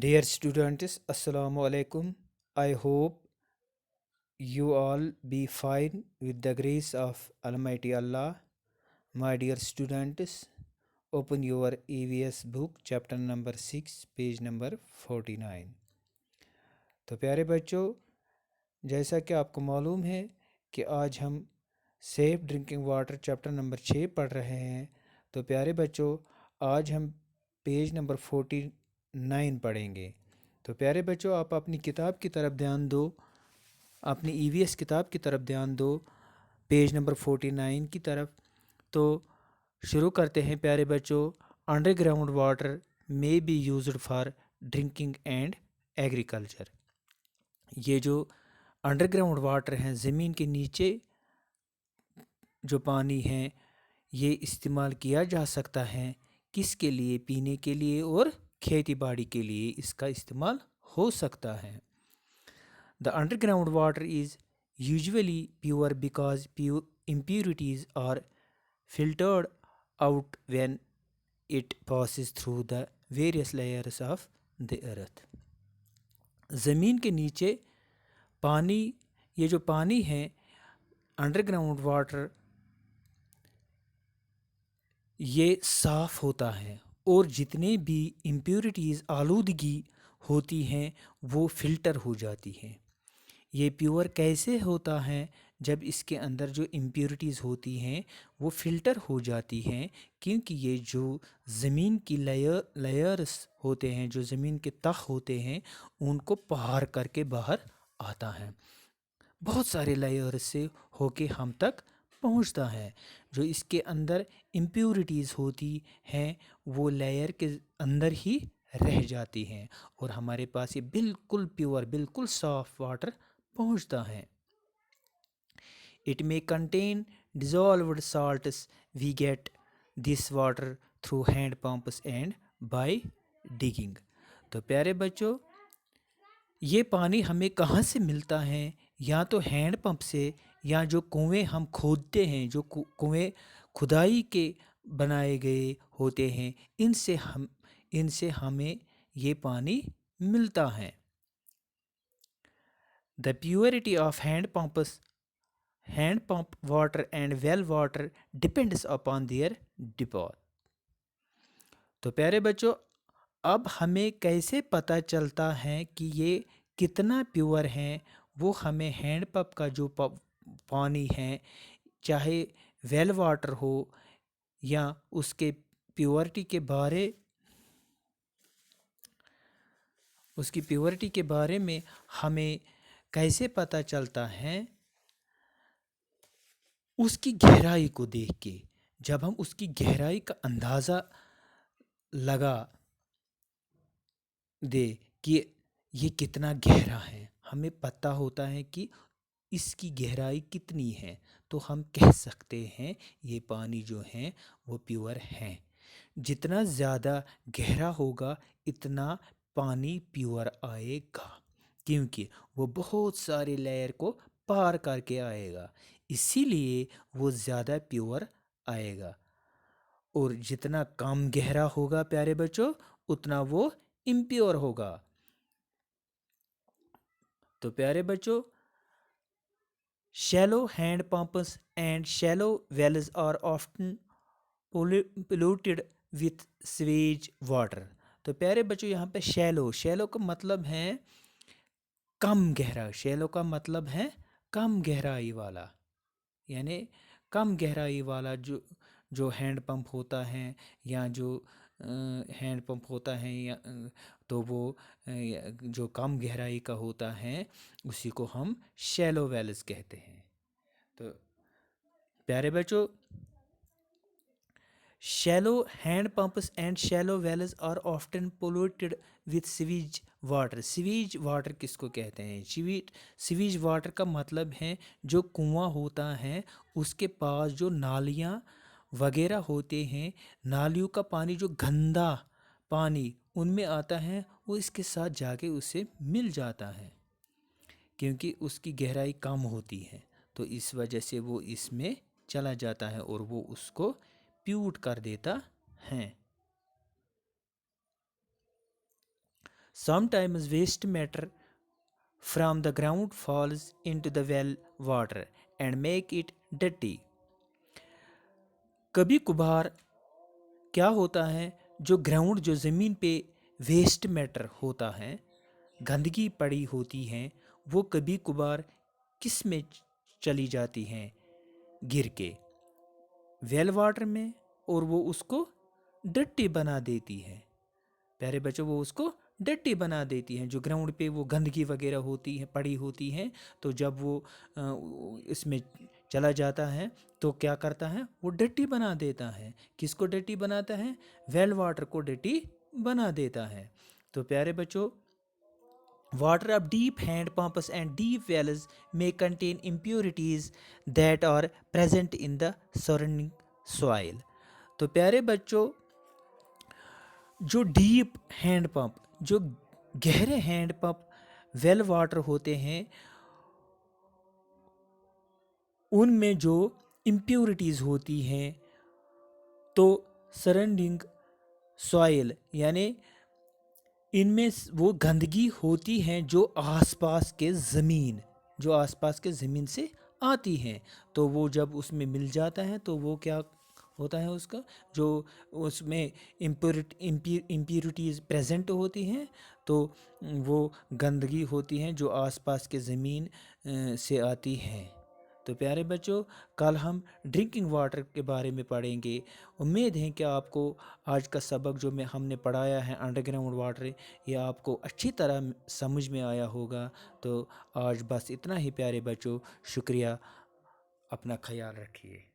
Dear students, Assalamu alaikum. I hope you all be fine with the grace of Almighty Allah. My dear students, open your EVS book, chapter number 6, page number 49. تو پیارے بچوں، جیسا کہ آپ کو معلوم ہے کہ آج ہم safe drinking water chapter number 6 پڑھ رہے ہیں، تو پیارے بچوں آج ہم پیج نمبر 49 پڑھیں گے۔ تو پیارے بچوں آپ اپنی کتاب کی طرف دھیان دو، اپنی ای وی ایس کتاب کی طرف دھیان دو، پیج نمبر 49 کی طرف۔ تو شروع کرتے ہیں پیارے بچوں۔ انڈر گراؤنڈ واٹر میں be used for drinking and agriculture. یہ جو انڈر گراؤنڈ واٹر ہیں، زمین کے نیچے جو پانی ہیں، یہ استعمال کیا جا سکتا ہے کس کے لیے؟ پینے کے لیے اور کھیتی باڑی کے لیے اس کا استعمال ہو سکتا ہے۔ The underground water is usually pure because impurities are filtered out when it passes through the various layers of the earth۔ زمین کے نیچے پانی، یہ جو پانی ہے انڈر گراؤنڈ واٹر، یہ صاف ہوتا ہے اور جتنے بھی امپیورٹیز آلودگی ہوتی ہیں وہ فلٹر ہو جاتی ہیں۔ یہ پیور کیسے ہوتا ہے؟ جب اس کے اندر جو امپیورٹیز ہوتی ہیں وہ فلٹر ہو جاتی ہیں، کیونکہ یہ جو زمین کی لیئرس ہوتے ہیں، جو زمین کے تخ ہوتے ہیں، ان کو پار کر کے باہر آتا ہے، بہت سارے لیئرس سے ہو کے ہم تک پہنچتا ہے۔ جو اس کے اندر امپیورٹیز ہوتی ہیں وہ لیئر کے اندر ہی رہ جاتی ہیں اور ہمارے پاس یہ بالکل پیور، بالکل صاف واٹر پہنچتا ہے۔ It may contain dissolved salts. We get this water through hand pumps and by digging۔ تو پیارے بچوں یہ پانی ہمیں کہاں سے ملتا ہے؟ یا تو ہینڈ پمپ سے، یا جو کنویں ہم کھودتے ہیں، جو کنویں کھدائی کے بنائے گئے ہوتے ہیں، ان سے ہمیں یہ پانی ملتا ہے۔ The purity of hand pump water and well water depends upon their depth۔ تو پیارے بچوں اب ہمیں کیسے پتہ چلتا ہے کہ یہ کتنا پیور ہیں؟ وہ ہمیں ہینڈ پمپ کا جو پانی ہے، چاہے ویل واٹر ہو، یا اس کے پیورٹی کے بارے میں ہمیں کیسے پتہ چلتا ہے؟ اس کی گہرائی کو دیکھ کے۔ جب ہم اس کی گہرائی کا اندازہ لگا دے کہ یہ کتنا گہرا ہے، ہمیں پتہ ہوتا ہے کہ اس کی گہرائی کتنی ہے، تو ہم کہہ سکتے ہیں یہ پانی جو ہے وہ پیور ہے۔ جتنا زیادہ گہرا ہوگا اتنا پانی پیور آئے گا، کیونکہ وہ بہت سارے لیئر کو پار کر کے آئے گا، اسی لیے وہ زیادہ پیور آئے گا۔ اور جتنا کم گہرا ہوگا پیارے بچوں اتنا وہ امپیور ہوگا۔ تو پیارے بچوں shallow hand pumps and shallow wells are often polluted with sewage water۔ تو پیارے بچوں یہاں پہ شیلو کا مطلب ہے کم گہرا، شیلو کا مطلب ہے کم گہرائی والا، یعنی کم گہرائی والا جو ہینڈ پمپ ہوتا ہے، یا جو ہینڈ پمپ ہوتا ہے، یا تو وہ جو کم گہرائی کا ہوتا ہے اسی کو ہم شیلو ویلز کہتے ہیں۔ تو پیارے بچوں shallow hand pumps and shallow wells are often polluted with sewage water. Sewage water کس کو کہتے ہیں؟ سیویج واٹر کا مطلب ہے جو کنواں ہوتا ہے اس کے پاس جو نالیاں وغیرہ ہوتے ہیں، نالیوں کا پانی جو گندا پانی ان میں آتا ہے، وہ اس کے ساتھ جا کے اسے مل جاتا ہے، کیونکہ اس کی گہرائی کم ہوتی ہے، تو اس وجہ سے وہ اس میں چلا جاتا ہے اور وہ اس کو پیوٹ کر دیتا ہے۔ Sometimes waste matter from the ground falls into the well water and make it dirty. کبھی کبھار کیا ہوتا ہے، جو گراؤنڈ، جو زمین پہ ویسٹ میٹر ہوتا ہے، گندگی پڑی ہوتی ہیں، وہ کبھی کبھار کس میں چلی جاتی ہیں؟ گر کے ویل واٹر میں، اور وہ اس کو ڈٹی بنا دیتی ہے۔ پیارے بچوں، وہ اس کو ڈٹی بنا دیتی ہیں۔ جو گراؤنڈ پہ وہ گندگی وغیرہ ہوتی ہے، پڑی ہوتی ہیں، تو جب وہ اس میں چلا جاتا ہے تو کیا کرتا ہے؟ وہ ڈٹی بنا دیتا ہے۔ کس کو ڈٹی بناتا ہے؟ ویل واٹر کو ڈٹی بنا دیتا ہے۔ تو پیارے بچوں، water of deep hand pumps and deep wells may contain impurities that are present in the surrounding soil. تو پیارے بچوں، جو ڈیپ ہینڈ پمپ، جو گہرے ہینڈ پمپ ویل واٹر ہوتے ہیں، ان میں جو امپیورٹیز ہوتی ہیں، تو سراؤنڈنگ سوائل یعنی ان میں وہ گندگی ہوتی ہیں جو آس پاس کے زمین سے آتی ہیں، تو وہ جب اس میں مل جاتا ہے تو وہ کیا ہوتا ہے؟ اس کا جو اس میں امپیورٹیز پریزنٹ ہوتی ہیں، تو وہ گندگی ہوتی ہیں جو آس پاس کے زمین سے آتی ہیں۔ تو پیارے بچوں، کل ہم ڈرنکنگ واٹر کے بارے میں پڑھیں گے۔ امید ہے کہ آپ کو آج کا سبق جو ہم نے پڑھایا ہے انڈر گراؤنڈ واٹر، یہ آپ کو اچھی طرح سمجھ میں آیا ہوگا۔ تو آج بس اتنا ہی پیارے بچوں، شکریہ، اپنا خیال رکھیے۔